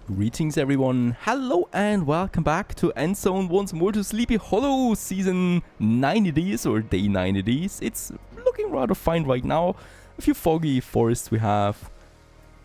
Greetings everyone, hello and welcome back to Endzone once more to Sleepy Hollow season 9 it is, or day 9 it is. It's looking rather fine right now. A few foggy forests we have,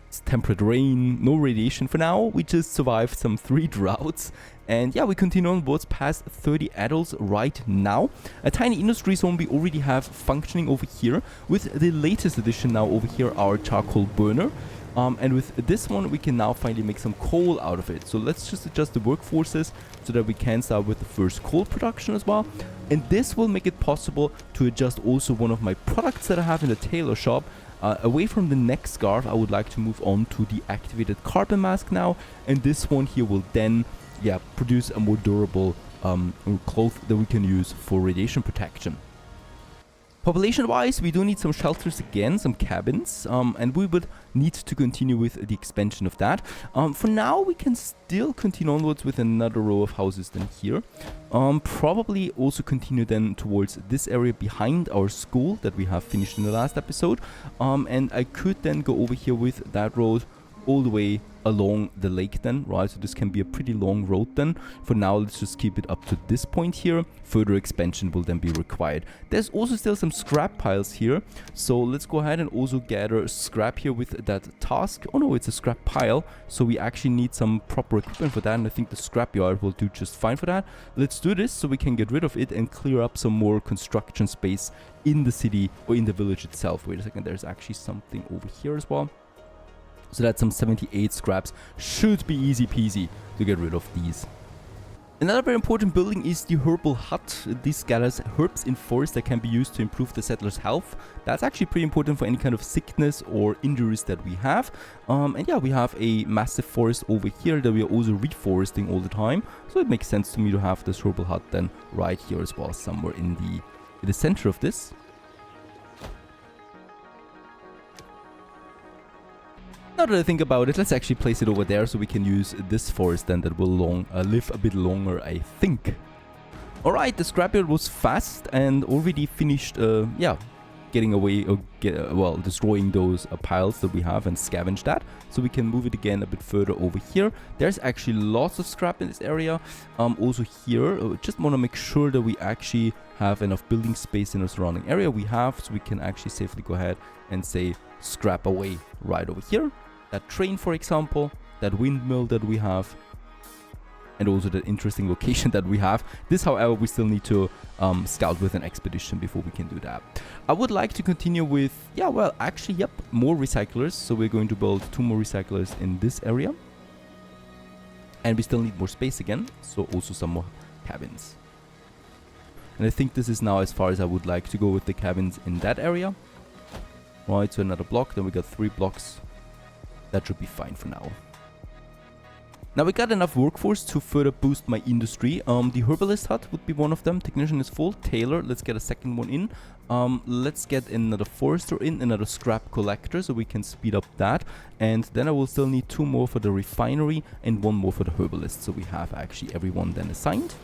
it's temperate rain, no radiation for now. We just survived some 3 droughts. And yeah, we continue onwards past 30 adults right now. A tiny industry zone we already have functioning over here. With the latest addition now over here, our charcoal burner. And with this one, we can now finally make some coal out of it. So let's just adjust the workforces so that we can start with the first coal production as well. And this will make it possible to adjust also one of my products that I have in the tailor shop. Away from the neck scarf, I would like to move on to the activated carbon mask now. And this one here will then, produce a more durable cloth that we can use for radiation protection. Population-wise, we do need some shelters again, some cabins, and we would need to continue with the expansion of that. For now, we can still continue onwards with another row of houses than here. Probably also continue then towards this area behind our school that we have finished in the last episode. And I could then go over here with that road all the way along the lake then, right? So this can be a pretty long road then. For now, let's just keep it up to this point here. Further expansion will then be required. There's also still some scrap piles here. So let's go ahead and also gather scrap here with that task. Oh no, it's a scrap pile. So we actually need some proper equipment for that. And I think the scrapyard will do just fine for that. Let's do this so we can get rid of it and clear up some more construction space in the city or in the village itself. Wait a second, there's actually something over here as well. So that's some 78 scraps. Should be easy peasy to get rid of these. Another very important building is the herbal hut. This gathers herbs in forest that can be used to improve the settlers' health. That's actually pretty important for any kind of sickness or injuries that we have. And yeah, we have a massive forest over here that we are also reforesting all the time. So it makes sense to me to have this herbal hut then right here as well, somewhere in the center of this. Now that I think about it, let's actually place it over there so we can use this forest then that will live a bit longer, I think. Alright, the scrapyard was fast and already finished, getting away, or destroying those piles that we have and scavenge that. So we can move it again a bit further over here. There's actually lots of scrap in this area. Also here, just want to make sure that we actually have enough building space in the surrounding area we have, so we can actually safely go ahead and say scrap away right over here. That train, for example, that windmill that we have, and also that interesting location that we have. This, however, we still need to scout with an expedition before we can do that. I would like to continue with, more recyclers. So we're going to build 2 more recyclers in this area. And we still need more space again, so also some more cabins. And I think this is now as far as I would like to go with the cabins in that area. Right, so another block, then we got 3 blocks. That should be fine for now. Now we got enough workforce to further boost my industry. The herbalist hut would be one of them. Technician is full. Tailor, let's get a second one in. Let's get another forester in, another scrap collector, so we can speed up that. And then I will still need 2 more for the refinery and 1 more for the herbalist. So we have actually everyone then assigned.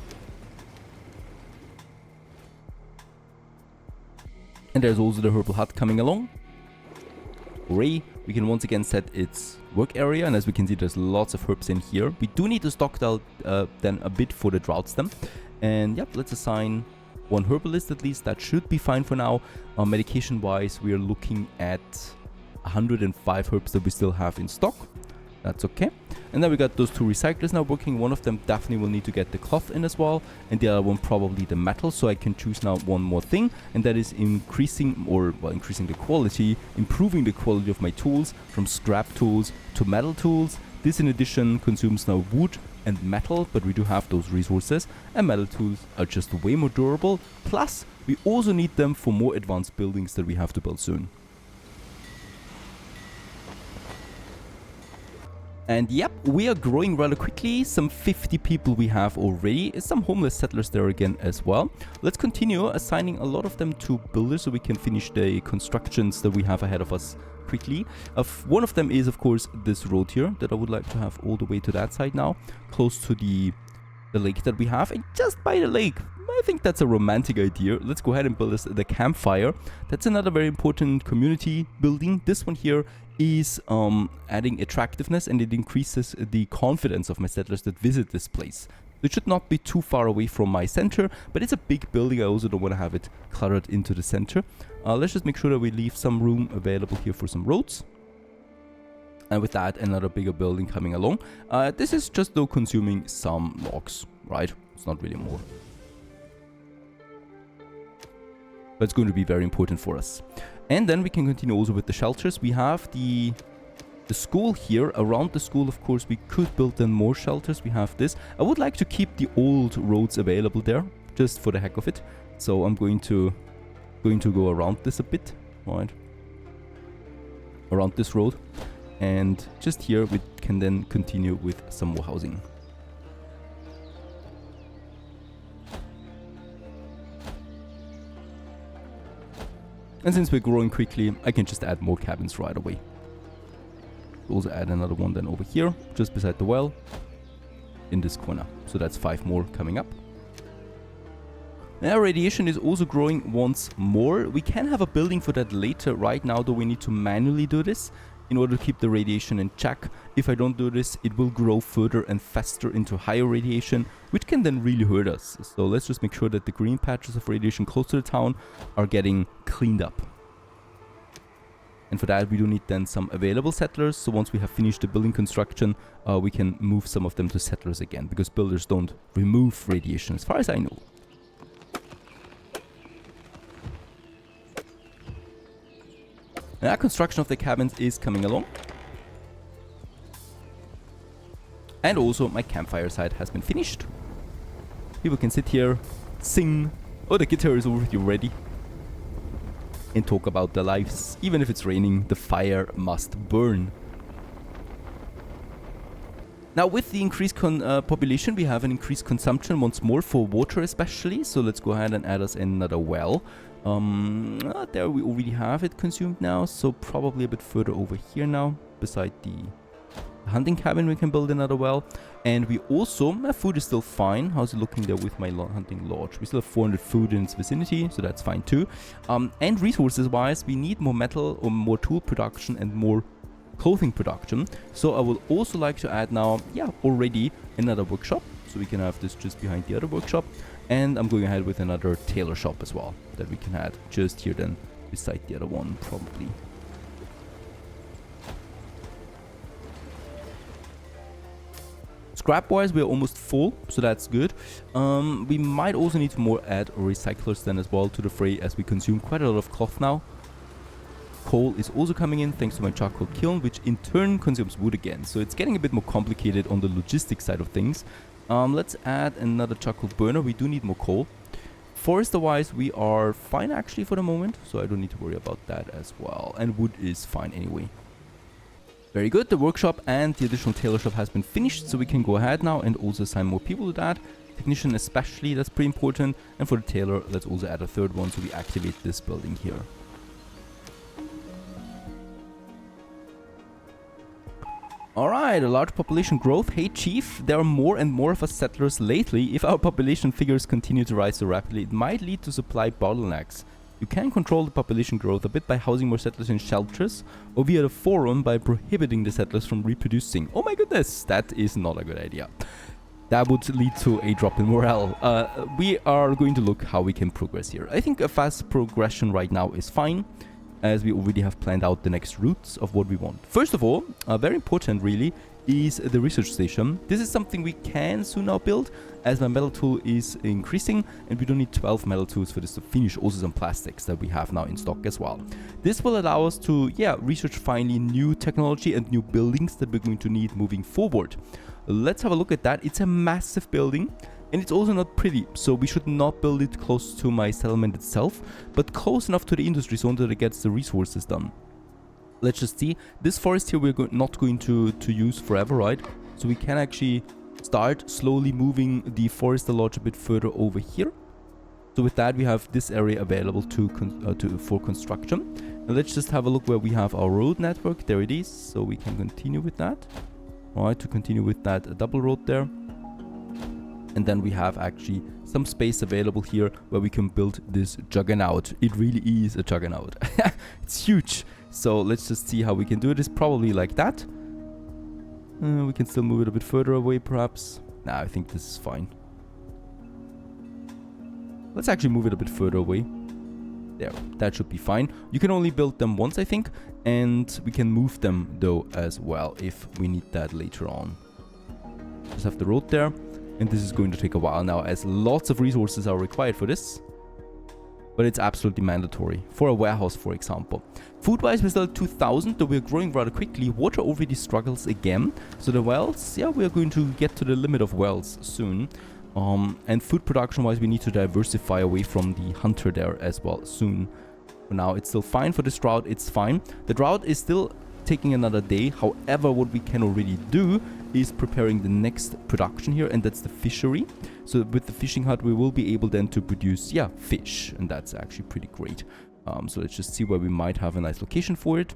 And there's also the herbal hut coming along. Hooray! We can once again set its work area, and as we can see, there's lots of herbs in here. We do need to stockpile then a bit for the droughts then. And yep, let's assign 1 herbalist at least. That should be fine for now. Medication wise, we are looking at 105 herbs that we still have in stock. That's okay. And then we got those 2 recyclers now working. One of them definitely will need to get the cloth in as well, and the other one probably the metal. So I can choose now one more thing, and that is increasing the quality, improving the quality of my tools from scrap tools to metal tools. This in addition consumes now wood and metal, but we do have those resources, and metal tools are just way more durable. Plus, we also need them for more advanced buildings that we have to build soon. And yep, we are growing rather quickly. Some 50 people we have already. Some homeless settlers there again as well. Let's continue assigning a lot of them to builders so we can finish the constructions that we have ahead of us quickly. One of them is, of course, this road here that I would like to have all the way to that side now, close to the lake that we have. And just by the lake, I think that's a romantic idea. Let's go ahead and build the campfire. That's another very important community building. This one here is adding attractiveness, and it increases the confidence of my settlers that visit this place. It should not be too far away from my center, but it's a big building. I also don't want to have it cluttered into the center. Let's just make sure that we leave some room available here for some roads. And with that, another bigger building coming along. This is just though consuming some logs, right? It's not really more. But it's going to be very important for us. And then we can continue also with the shelters. We have the school here. Around the school, of course, we could build then more shelters. We have this. I would like to keep the old roads available there, just for the heck of it. So I'm going to go around this a bit, right? Around this road. And just here we can then continue with some more housing. And since we're growing quickly, I can just add more cabins right away. Also add another one then over here, just beside the well, in this corner. So that's 5 more coming up. Now radiation is also growing once more. We can have a building for that later. Right now though we need to manually do this in order to keep the radiation in check. If I don't do this, it will grow further and faster into higher radiation, which can then really hurt us. So let's just make sure that the green patches of radiation close to the town are getting cleaned up. And for that we do need then some available settlers. So once we have finished the building construction, we can move some of them to settlers again, because builders don't remove radiation as far as I know. Now construction of the cabins is coming along. And also my campfire site has been finished. People can sit here, sing. Oh, the guitar is already ready. And talk about their lives. Even if it's raining, the fire must burn. Now with the increased population, we have an increased consumption once more for water especially. So let's go ahead and add us another well. There we already have it consumed now, so probably a bit further over here now, beside the hunting cabin we can build another well. And we also, food is still fine. How's it looking there with my hunting lodge? We still have 400 food in its vicinity, so that's fine too. And resources wise, we need more metal or more tool production and more clothing production. So I would also like to add now, already another workshop. So we can have this just behind the other workshop. And I'm going ahead with another tailor shop as well, that we can add just here then beside the other one probably. Scrap wise we're almost full, so that's good. We might also need to more add recyclers then as well to the fray, as we consume quite a lot of cloth now. Coal is also coming in thanks to my charcoal kiln, which in turn consumes wood again. So it's getting a bit more complicated on the logistics side of things. Let's add another charcoal burner. We do need more coal. Forester wise we are fine actually for the moment, so I don't need to worry about that as well. And wood is fine anyway. Very good. The workshop and the additional tailor shop has been finished, so we can go ahead now and also assign more people to that. Technician especially, that's pretty important. And for the tailor, let's also add a third one, so we activate this building here. Alright, a large population growth. Hey chief, there are more and more of us settlers lately. If our population figures continue to rise so rapidly, it might lead to supply bottlenecks. You can control the population growth a bit by housing more settlers in shelters, or via the forum by prohibiting the settlers from reproducing. Oh my goodness, that is not a good idea. That would lead to a drop in morale. We are going to look how we can progress here. I think a fast progression right now is fine, as we already have planned out the next routes of what we want. First of all, very important really, is the research station. This is something we can soon now build, as my metal tool is increasing, and we don't need 12 metal tools for this to finish also some plastics that we have now in stock as well. This will allow us to, research finally new technology and new buildings that we're going to need moving forward. Let's have a look at that. It's a massive building. And it's also not pretty, so we should not build it close to my settlement itself, but close enough to the industry zone that it gets the resources done. Let's just see. This forest here we're not going to use forever, right? So we can actually start slowly moving the forester lodge a bit further over here. So with that we have this area available for construction. And let's just have a look where we have our road network. There it is, so we can continue with that. Alright, to continue with that double road there. And then we have actually some space available here where we can build this juggernaut. It really is a juggernaut. It's huge. So let's just see how we can do it. It's probably like that. We can still move it a bit further away, perhaps. Nah, I think this is fine. Let's actually move it a bit further away. There, that should be fine. You can only build them once, I think. And we can move them, though, as well, if we need that later on. Just have the road there. And this is going to take a while now, as lots of resources are required for this. But it's absolutely mandatory. For a warehouse, for example. Food-wise, we're still at 2,000, though we're growing rather quickly. Water already struggles again. So the wells, yeah, we're going to get to the limit of wells soon. And food production-wise, we need to diversify away from the hunter there as well soon. For now, it's still fine. For this drought, it's fine. The drought is still taking another day. However, what we can already do is preparing the next production here, and that's the fishery. So with the fishing hut, we will be able then to produce, yeah, fish. And that's actually pretty great. So let's just see where we might have a nice location for it.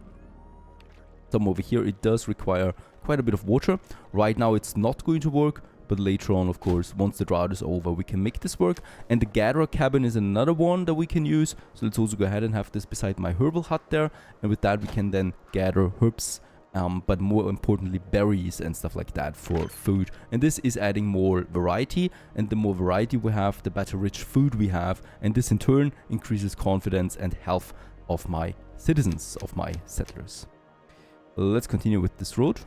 Some over here, it does require quite a bit of water. Right now, it's not going to work. But later on, of course, once the drought is over, we can make this work. And the gatherer cabin is another one that we can use. So let's also go ahead and have this beside my herbal hut there. And with that, we can then gather herbs, but more importantly, berries and stuff like that for food. And this is adding more variety. And the more variety we have, the better rich food we have. And this in turn increases confidence and health of my citizens, of my settlers. Let's continue with this road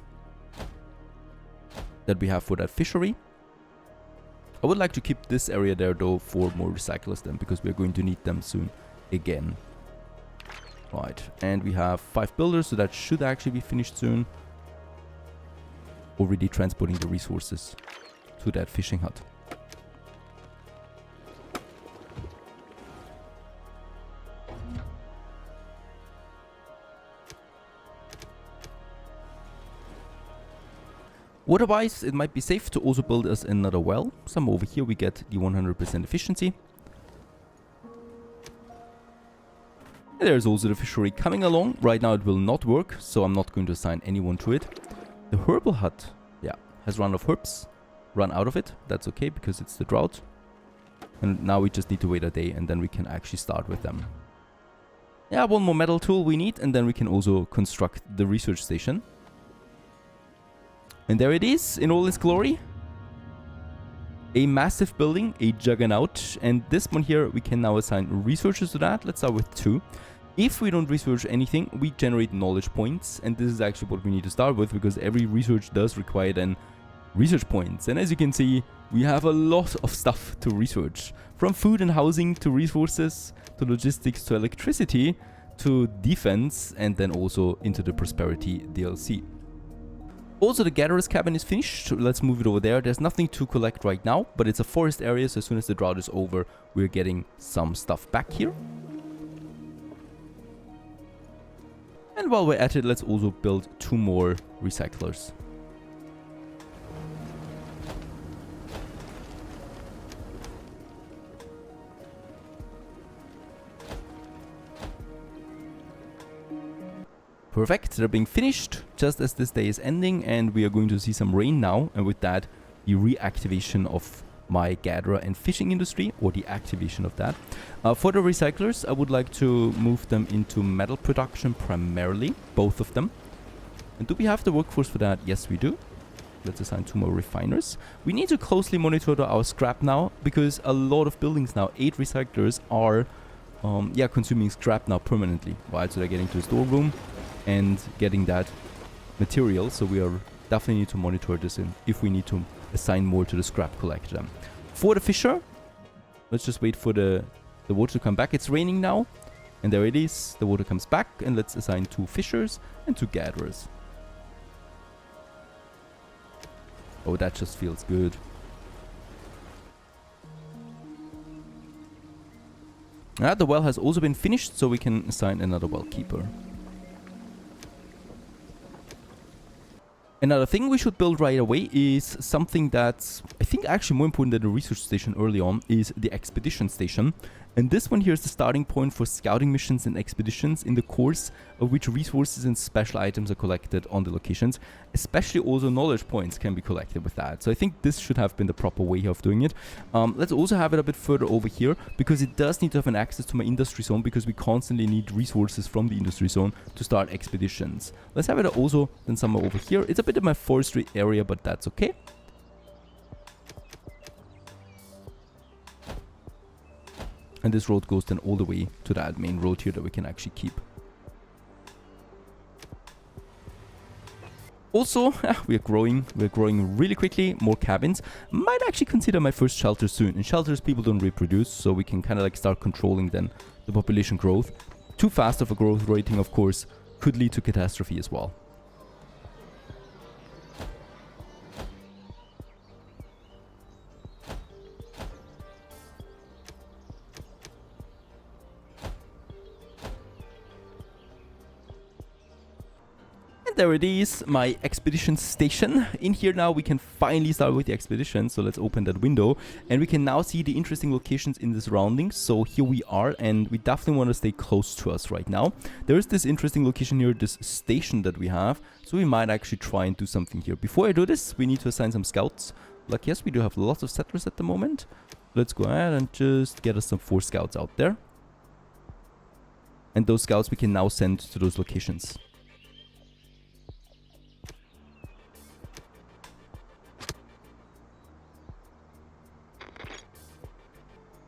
that we have for that fishery. I would like to keep this area there though for more recyclers then, because we are going to need them soon again. Right, and we have 5 builders, so that should actually be finished soon. Already transporting the resources to that fishing hut. Water-wise, it might be safe to also build us another well. Some over here we get the 100% efficiency. And there's also the fishery coming along. Right now it will not work, so I'm not going to assign anyone to it. The herbal hut, yeah, has run of herbs. Run out of it. That's okay, because it's the drought. And now we just need to wait a day, and then we can actually start with them. Yeah, one more metal tool we need, and then we can also construct the research station. And there it is, in all its glory. A massive building, a juggernaut. And this one here, we can now assign researchers to that. Let's start with 2. If we don't research anything, we generate knowledge points. And this is actually what we need to start with, because every research does require then research points. And as you can see, we have a lot of stuff to research. From food and housing, to resources, to logistics, to electricity, to defense, and then also into the prosperity DLC. Also, the gatherer's cabin is finished. Let's move it over there. There's nothing to collect right now, but it's a forest area, so as soon as the drought is over, we're getting some stuff back here. And while we're at it, let's also build 2 more recyclers. Perfect, they're being finished just as this day is ending, and we are going to see some rain now, and with that the reactivation of my gatherer and fishing industry, or the activation of that. For the recyclers, I would like to move them into metal production primarily, both of them. And do we have the workforce for that? Yes, we do. Let's assign 2 more refiners. We need to closely monitor our scrap now, because a lot of buildings now, 8 recyclers are consuming scrap now permanently, right? So they're getting to the storeroom and getting that material, so we are definitely need to monitor this in if we need to assign more to the scrap collector. For the fisher, let's just wait for the water to come back. It's raining now, and there it is, the water comes back, and let's assign 2 fishers and 2 gatherers. Oh, that just feels good. The well has also been finished, so we can assign another well keeper. Another thing we should build right away is something that's, I think, actually more important than the research station early on, is the expedition station. And this one here is the starting point for scouting missions and expeditions, in the course of which resources and special items are collected on the locations. Especially also knowledge points can be collected with that. So I think this should have been the proper way of doing it. Let's also have it a bit further over here, because it does need to have an access to my industry zone, because we constantly need resources from the industry zone to start expeditions. Let's have it also then somewhere over here. It's a bit of my forestry area, but that's okay. And this road goes then all the way to that main road here that we can actually keep. Also, we're growing really quickly. More cabins. Might actually consider my first shelter soon. In shelters, people don't reproduce, so we can kind of like start controlling then the population growth. Too fast of a growth rating, of course, could lead to catastrophe as well. There it is, my expedition station. In here now we can finally start with the expedition, so let's open that window and we can now see the interesting locations in the surroundings. So here we are, and we definitely want to stay close to us right now. There is this interesting location here, this station that we have, so we might actually try and do something here. Before I do this, we need to assign some scouts. Like, yes, we do have lots of settlers at the moment. Let's go ahead and just get us some 4 scouts out there. And those scouts we can now send to those locations.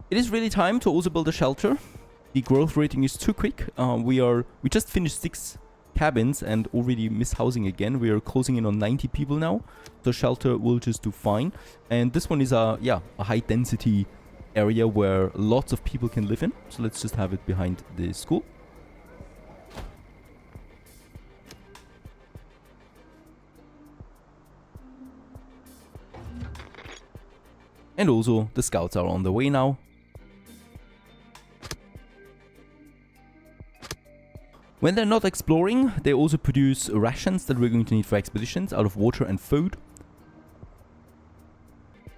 It is really time to also build a shelter. The growth rating is too quick. We just finished 6 cabins and already miss housing again. We are closing in on 90 people now. The shelter will just do fine. And this one is a high density area where lots of people can live in. So let's just have it behind the school. And also the scouts are on the way now. When they're not exploring, they also produce rations that we're going to need for expeditions out of water and food.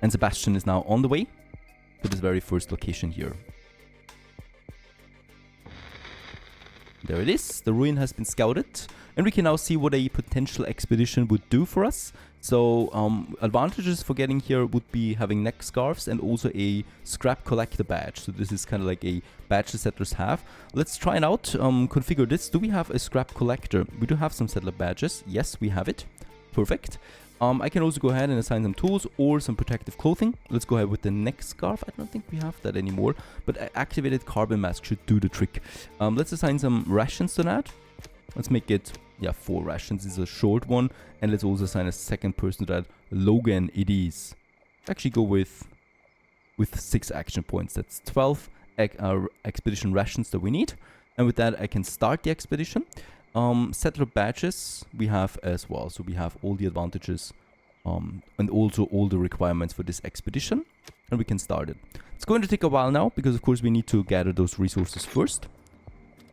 And Sebastian is now on the way to this very first location here. There it is, the ruin has been scouted, and we can now see what a potential expedition would do for us. So advantages for getting here would be having neck scarves and also a scrap collector badge. So this is kind of like a badge the settlers have. Let's try it out, configure this. Do we have a scrap collector? We do have some settler badges. Yes, we have it. Perfect. I can also go ahead and assign some tools or some protective clothing. Let's go ahead with the neck scarf. I don't think we have that anymore, but activated carbon mask should do the trick. Let's assign some rations to that. Let's make it, 4 rations. This is a short one. And let's also assign a second person to that. Logan it is. Actually go with 6 action points. That's 12 expedition rations that we need. And with that, I can start the expedition. Settler badges we have as well, so we have all the advantages and also all the requirements for this expedition, and we can start it. It's going to take a while now because of course we need to gather those resources first.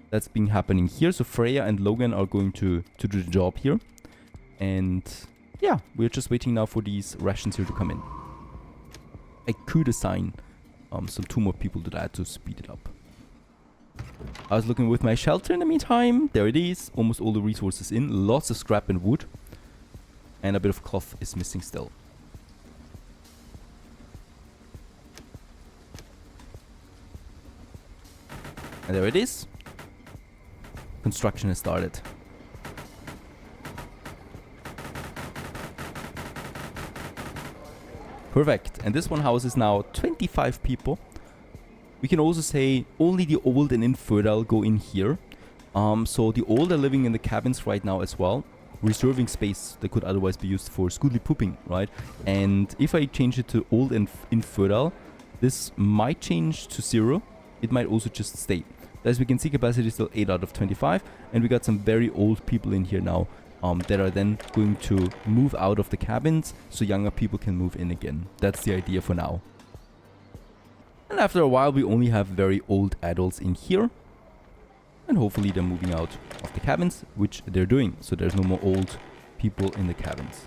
That's been happening here, so Freya and Logan are going to do the job here, and yeah, we're just waiting now for these rations here to come in. I could assign some 2 more people to that to speed it up. I was looking with my shelter in the meantime. There it is. Almost all the resources in. Lots of scrap and wood. And a bit of cloth is missing still. And there it is. Construction has started. Perfect. And this one houses now 25 people. We can also say only the old and infertile go in here. So the old are living in the cabins right now as well, reserving space that could otherwise be used for schoolly pooping, right? And if I change it to old and infertile, this might change to 0. It might also just stay. As we can see, capacity is still 8 out of 25, and we got some very old people in here now that are then going to move out of the cabins so younger people can move in again. That's the idea for now. And after a while, we only have very old adults in here. And hopefully they're moving out of the cabins, which they're doing. So there's no more old people in the cabins.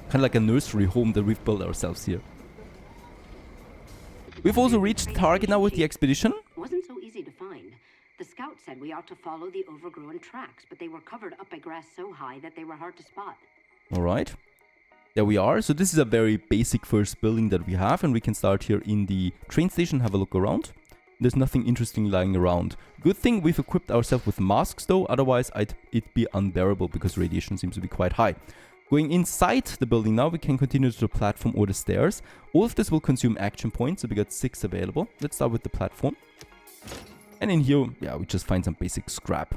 Kind of like a nursery home that we've built ourselves here. We've also reached the target now with the expedition. Wasn't so easy to find. The scout said we ought to follow the overgrown tracks, but they were covered up by grass so high that they were hard to spot. Alright. There we are. So this is a very basic first building that we have, and we can start here in the train station, have a look around. There's nothing interesting lying around. Good thing we've equipped ourselves with masks though, otherwise it'd be unbearable because radiation seems to be quite high. Going inside the building now, we can continue to the platform or the stairs. All of this will consume action points, so we got 6 available. Let's start with the platform. And in here, yeah, we just find some basic scrap.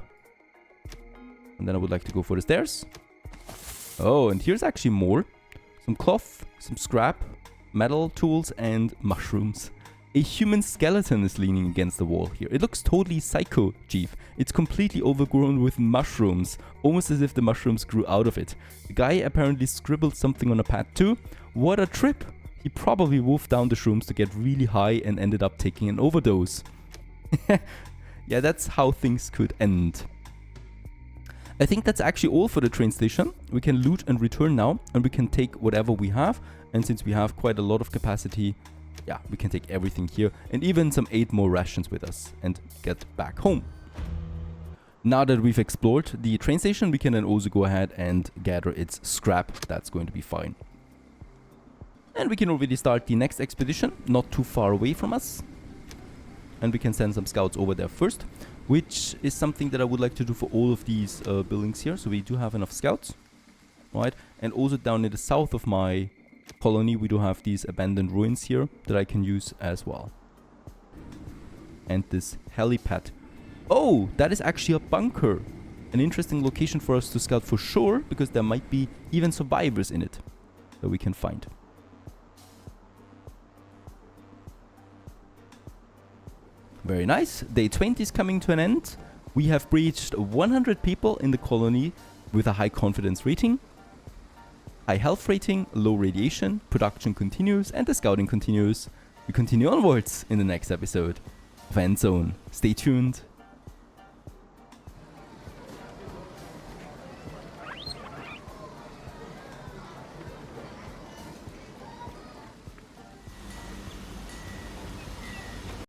And then I would like to go for the stairs. Oh, and here's actually more. Some cloth, some scrap, metal tools, and mushrooms. A human skeleton is leaning against the wall here. It looks totally psycho, Chief. It's completely overgrown with mushrooms, almost as if the mushrooms grew out of it. The guy apparently scribbled something on a pad too. What a trip! He probably wolfed down the shrooms to get really high and ended up taking an overdose. Yeah, that's how things could end. I think that's actually all for the train station. We can loot and return now, and we can take whatever we have. And since we have quite a lot of capacity, yeah, we can take everything here and even some 8 more rations with us and get back home. Now that we've explored the train station, we can then also go ahead and gather its scrap. That's going to be fine. And we can already start the next expedition, not too far away from us. And we can send some scouts over there first, which is something that I would like to do for all of these buildings here. So we do have enough scouts, right? And also down in the south of my colony, we do have these abandoned ruins here that I can use as well. And this helipad. Oh, that is actually a bunker. An interesting location for us to scout for sure, because there might be even survivors in it that we can find. Very nice. Day 20 is coming to an end. We have breached 100 people in the colony with a high confidence rating. High health rating, low radiation, production continues, and the scouting continues. We continue onwards in the next episode of Endzone. Stay tuned.